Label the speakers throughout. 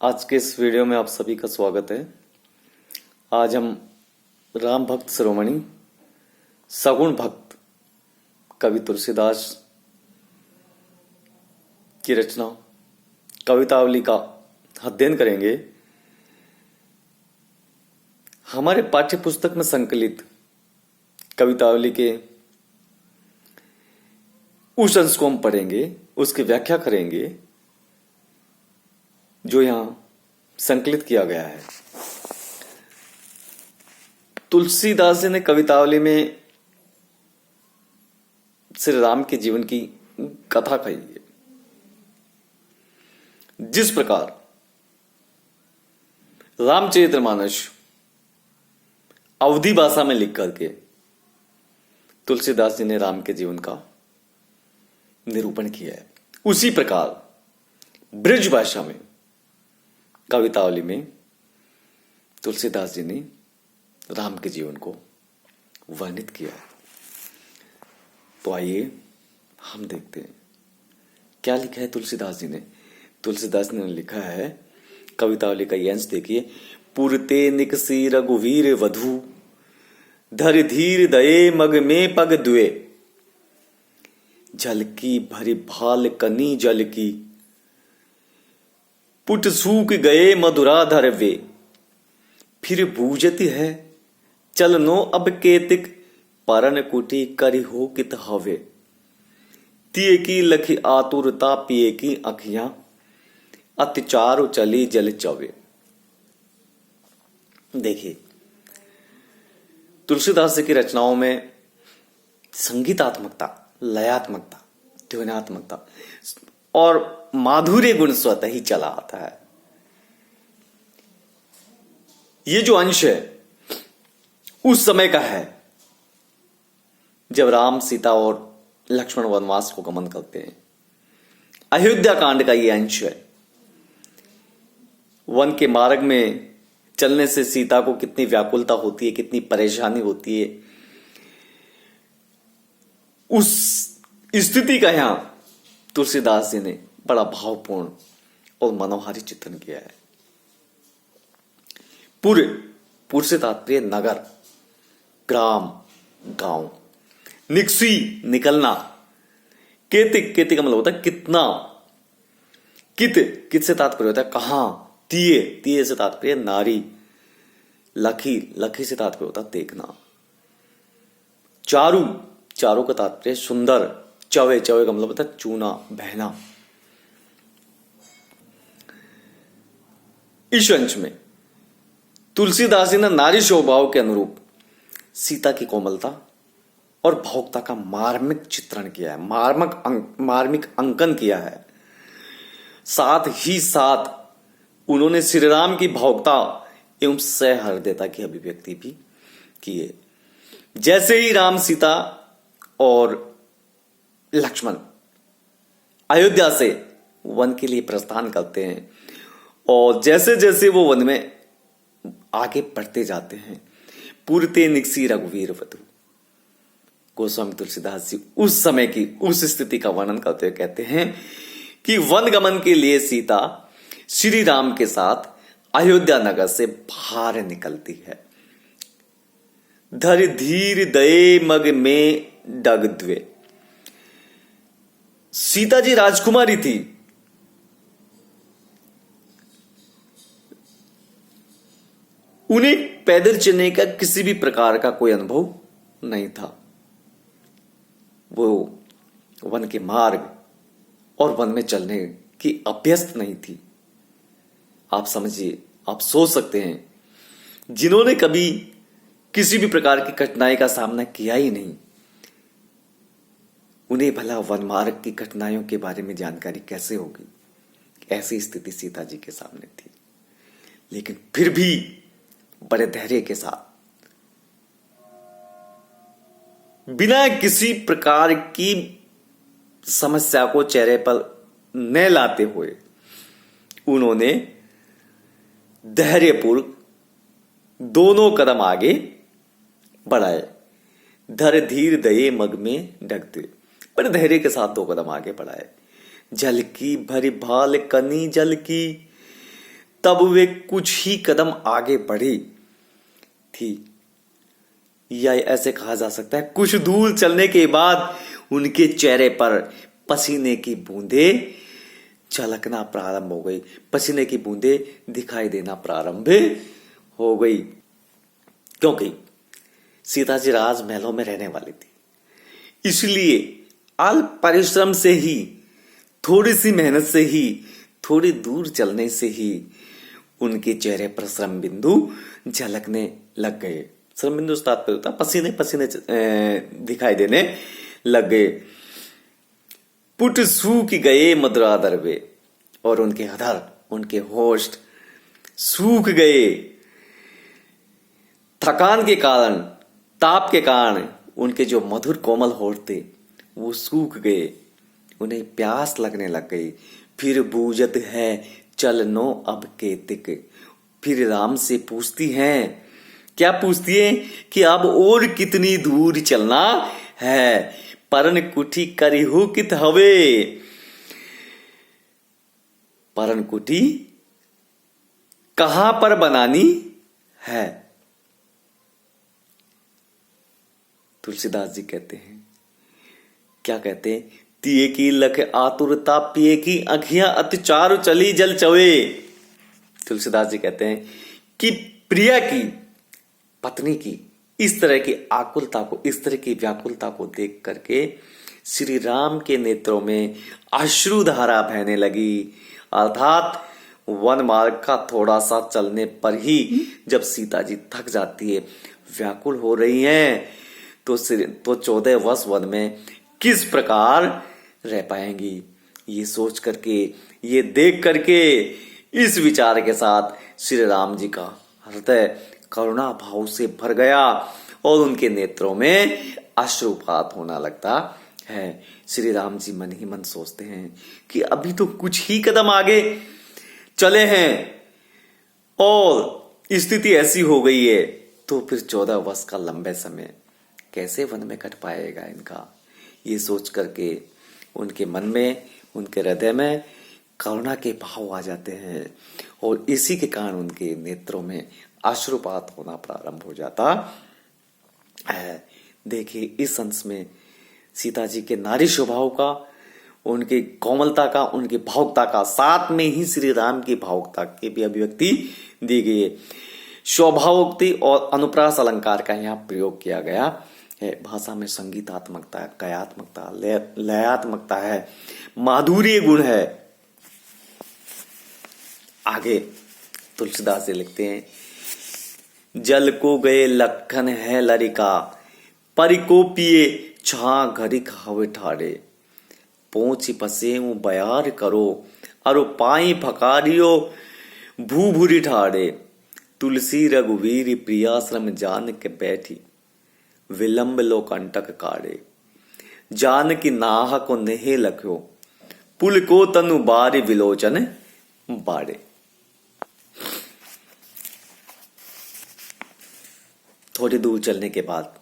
Speaker 1: आज के इस वीडियो में आप सभी का स्वागत है। आज हम राम भक्त शिरोमणि सगुण भक्त कवि तुलसीदास की रचना कवितावली का अध्ययन करेंगे। हमारे पाठ्य पुस्तक में संकलित कवितावली के उस अंश को हम पढ़ेंगे, उसकी व्याख्या करेंगे जो यहां संकलित किया गया है। तुलसीदास जी ने कवितावली में श्री राम के जीवन की कथा कही है। जिस प्रकार रामचरितमानस अवधी भाषा में लिख करके तुलसीदास जी ने राम के जीवन का निरूपण किया है, उसी प्रकार ब्रज भाषा में कवितावली में तुलसीदास जी ने राम के जीवन को वर्णित किया है। तो आइए हम देखते हैं क्या लिखा है तुलसीदास जी ने। तुलसीदास ने लिखा है, कवितावली का अंश देखिए। पुरते निकसी रघुवीर वधु, धर धीर दये मग में पग दुए, जल की भरी भाल कनी जल की, पुट सूख गए मधुराधर वे, फिर बूझती है चलनो अब केतिक, परन कुटी करी हो कित हवे, तिये की लखी आतुरता पिए की अखियां, अत्याचार चली जल चवे। देखिए, तुलसीदास जी की रचनाओं में संगीतात्मकता, लयात्मकता, ध्वन्यात्मकता और माधुर्य गुण स्वतः ही चला आता है। ये जो अंश है उस समय का है जब राम, सीता और लक्ष्मण वनवास को गमन करते हैं। अयोध्या कांड का ये अंश है। वन के मार्ग में चलने से सीता को कितनी व्याकुलता होती है, कितनी परेशानी होती है, उस स्थिति का यहां तुलसीदास जी ने बड़ा भावपूर्ण और मनोहारी चित्रण किया है। पुर से तात्पर्य नगर, ग्राम, गांव। निकसी निकलना। केतिक का मतलब होता है कितना। कित से तात्पर्य होता है कहां। तिये से तात्पर्य नारी। लखी से तात्पर्य होता है देखना। चारू का तात्पर्य सुंदर। चवे का मतलब होता है चूना, बहना। इस अंश में तुलसीदास जी ने नारी स्वभाव के अनुरूप सीता की कोमलता और भावुकता का मार्मिक चित्रण किया है, मार्मिक अंकन किया है। साथ ही साथ उन्होंने श्री राम की भावुकता एवं सहृदयता की अभिव्यक्ति भी की है। जैसे ही राम, सीता और लक्ष्मण अयोध्या से वन के लिए प्रस्थान करते हैं और जैसे जैसे वो वन में आगे बढ़ते जाते हैं, पुरते निकसी रघुवीर वधु, गोस्वामी तुलसीदास जी उस समय की उस स्थिति का वर्णन करते हुए कहते हैं कि वन गमन के लिए सीता श्री राम के साथ अयोध्या नगर से बाहर निकलती है। धर धीर दये मग में डग द्वे। सीता जी राजकुमारी थी। उन्हें पैदल चलने का किसी भी प्रकार का कोई अनुभव नहीं था। वो वन के मार्ग और वन में चलने की अभ्यस्त नहीं थी। आप समझिए, आप सोच सकते हैं, जिन्होंने कभी किसी भी प्रकार की कठिनाई का सामना किया ही नहीं, उन्हें भला वन मार्ग की कठिनाइयों के बारे में जानकारी कैसे होगी। ऐसी स्थिति सीता जी के सामने थी, लेकिन फिर भी बड़े धैर्य के साथ, बिना किसी प्रकार की समस्या को चेहरे पर न लाते हुए, उन्होंने धैर्यपूर्वक दोनों कदम आगे बढ़ाए। धर धीर दये मग में ढकते, बड़े धैर्य के साथ 2 कदम आगे बढ़ाए। जल की भरी भाल कनी जल की, तब वे कुछ ही कदम आगे बढ़ी थी, या ऐसे कहा जा सकता है कुछ दूर चलने के बाद उनके चेहरे पर पसीने की बूंदें झलकना प्रारंभ हो गई, पसीने की बूंदें दिखाई देना प्रारंभ हो गई। क्योंकि सीता जी राजमहलों में रहने वाली थी, इसलिए अल्प परिश्रम से ही, थोड़ी सी मेहनत से ही, थोड़ी दूर चलने से ही उनके चेहरे पर श्रम बिंदु झलकने लग गए। श्रम बिंदु से तात्पर्य होता पसीने पसीने दिखाई देने लग गए। पुट सूख गए मधुरा दरवे, और उनके अधर, उनके होष्ठ सूख गए। थकान के कारण, ताप के कारण उनके जो मधुर कोमल होठ थे वो सूख गए, उन्हें प्यास लगने लग गई। फिर बूझत है चलनो अब केतिक, फिर राम से पूछती हैं, क्या पूछती है कि अब और कितनी दूर चलना है। परन कुठी करिहु कित हवे, परन कुठी कहां पर बनानी है। तुलसीदास जी कहते हैं, क्या कहते हैं, तिये की लख आतुरता पिए की अखियां अतिचार चली जल चवे। तुलसीदास जी कहते हैं कि प्रिया की, पत्नी की इस तरह की आकुलता को, इस तरह की व्याकुलता को देख करके श्री राम के नेत्रों में अश्रुधारा बहने लगी। अर्थात वन मार्ग का थोड़ा सा चलने पर ही जब सीता जी थक जाती है, व्याकुल हो रही हैं, तो 14 वर्ष वन में किस प्रकार रह पाएंगी। ये सोच करके, ये देख करके, इस विचार के साथ श्री राम जी का हृदय करुणा भाव से भर गया और उनके नेत्रों में अश्रुपात होना लगता है। श्री राम जी मन ही मन सोचते हैं कि अभी तो कुछ ही कदम आगे चले हैं और स्थिति ऐसी हो गई है, तो फिर 14 वर्ष का लंबे समय कैसे वन में कट पाएगा इनका। ये सोच करके उनके मन में, उनके हृदय में करुणा के भाव आ जाते हैं और इसी के कारण उनके नेत्रों में अश्रुपात होना प्रारंभ हो जाता है। देखिए, इस अंश में सीता जी के नारी स्वभाव का, उनकी कोमलता का, उनकी भावुकता का, साथ में ही श्री राम की भावुकता की भी अभिव्यक्ति दी गई है। स्वभावोक्ति और अनुप्रास अलंकार का यहाँ प्रयोग किया गया है। भाषा में संगीतात्मकता, कयात्मकता, लयात्मकता है, माधुर्य गुण है। आगे तुलसीदास जी लिखते हैं, जल को गए लखन है लरिका, परिको पिए छा घरिक हवे ठाड़े, पोंछ पसेऊ बयार करो, अरु पाई फकारियो भूभुरी ठाड़े, तुलसी रघुवीर प्रियाश्रम जान के बैठी, विलंब लो कंटक काड़े, जान की नाह को नेहे लख्यो, पुल को तनु बारी विलोचन बाड़े। थोड़ी दूर चलने के बाद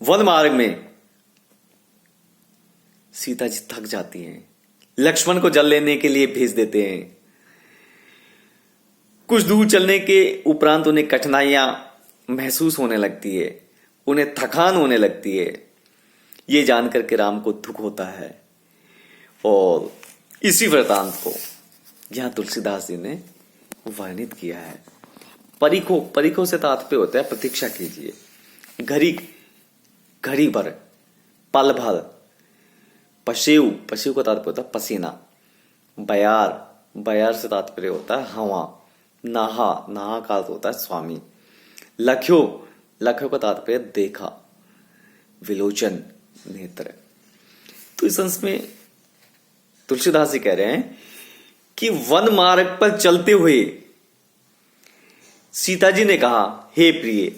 Speaker 1: वन मार्ग में सीता जी थक जाती हैं, लक्ष्मण को जल लेने के लिए भेज देते हैं। कुछ दूर चलने के उपरांत उन्हें कठिनाइयां महसूस होने लगती है, उन्हें थकान होने लगती है। ये जानकर के राम को दुख होता है और इसी वृतांत को यहां तुलसीदास जी ने वर्णित किया है। परिको से तात्पर्य होता है प्रतीक्षा कीजिए, घड़ी भर, पल भर। पशेऊ का तात्पर्य होता है पसीना। बयार से तात्पर्य होता है हवा। नाहा का अर्थ होता है स्वामी। लख्यो का तात्पर्य देखा। विलोचन नेत्र। तो इस अंश में तुलसीदास जी कह रहे हैं कि वन मार्ग पर चलते हुए सीता जी ने कहा, हे प्रिय,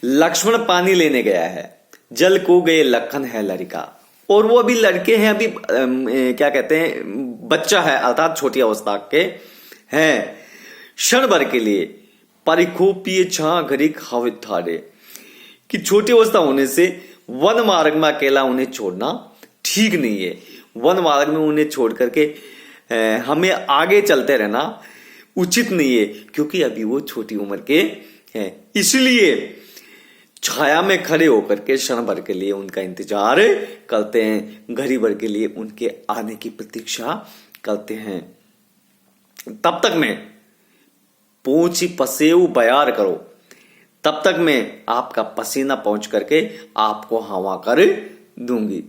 Speaker 1: लक्ष्मण पानी लेने गया है, जल को गए लखन है लड़का, और वो अभी लड़के हैं, अभी क्या कहते हैं, बच्चा है, अर्थात छोटी अवस्था के हैं। क्षण भर के लिए परिखो पिए छा घड़ी खावित ठाड़े, कि छोटी अवस्था होने से वन मार्ग में अकेला उन्हें छोड़ना ठीक नहीं है। वन मार्ग में उन्हें छोड़ करके हमें आगे चलते रहना उचित नहीं है, क्योंकि अभी वो छोटी उम्र के हैं। इसलिए छाया में खड़े होकर के क्षण भर के लिए उनका इंतजार करते हैं, घड़ी भर के लिए उनके आने की प्रतीक्षा करते हैं। तब तक मैं पोंछी पसेऊ बयार करो, तब तक मैं आपका पसीना पहुंच करके आपको हवा कर दूंगी।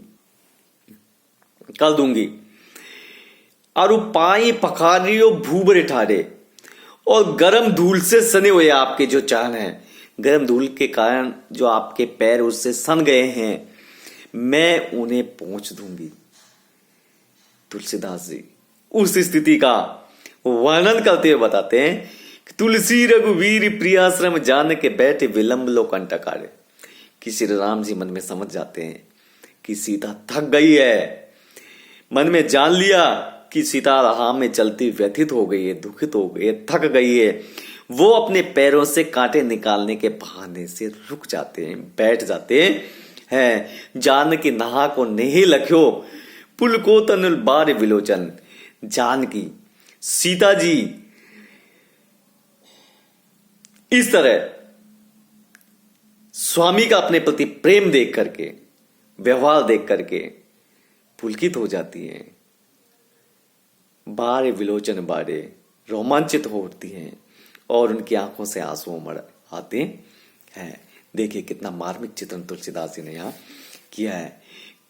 Speaker 1: और पाई पखारियो भूबरे ठारे, और गर्म धूल से सने हुए आपके जो चरण हैं, गर्म धूल के कारण जो आपके पैर उससे सन गए हैं, मैं उन्हें पहुंच दूंगी। तुलसीदास जी उस स्थिति का वर्णन करते हुए बताते हैं कि तुलसी रघुवीर प्रियाश्रम जान के बैठे विलंब लो कंटकारे। कि श्री राम जी मन में समझ जाते हैं कि सीता थक गई है, मन में जान लिया कि सीता राह में चलती व्यथित हो गई है, दुखित हो गई है, थक गई है। वो अपने पैरों से कांटे निकालने के बहाने से रुक जाते हैं, बैठ जाते हैं। जान की नहा को नहीं लख्यो पुल को तनुल बार विलोचन। जान की सीता जी इस तरह स्वामी का अपने प्रति प्रेम देख करके, व्यवहार देख करके पुलकित हो जाती है, बारे विलोचन बारे रोमांचित होती हैं और उनकी आंखों से आंसू उमड़ आते हैं। देखिए कितना मार्मिक चित्रण तुलसीदास जी ने यहां किया है।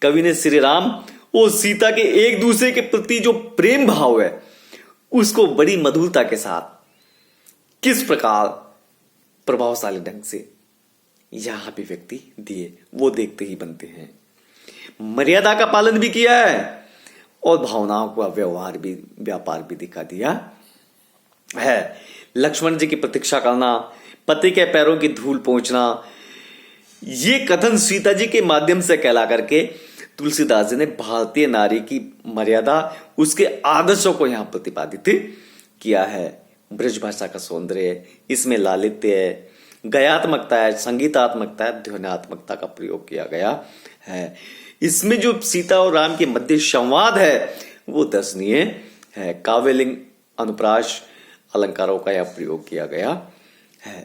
Speaker 1: कवि ने श्री राम और सीता के एक दूसरे के प्रति जो प्रेम भाव है उसको बड़ी मधुरता के साथ किस प्रकार प्रभावशाली ढंग से यह अभिव्यक्ति दिए, वो देखते ही बनते हैं। मर्यादा का पालन भी किया है और भावनाओं का व्यवहार भी, व्यापार भी दिखा दिया है। लक्ष्मण जी की प्रतीक्षा करना, पति के पैरों की धूल पहुंचना, ये कथन सीता जी के माध्यम से कहला करके तुलसीदास जी ने भारतीय नारी की मर्यादा, उसके आदर्शों को यहां प्रतिपादित किया है। ब्रज भाषा का सौंदर्य, इसमें लालित्य है, गयात्मकता है, संगीतात्मकता है, ध्वन्यात्मकता का प्रयोग किया गया है। इसमें जो सीता और राम के मध्य संवाद है वो दर्शनीय है। काव्यलिंग, अनुप्रास अलंकारों का यह प्रयोग किया गया है।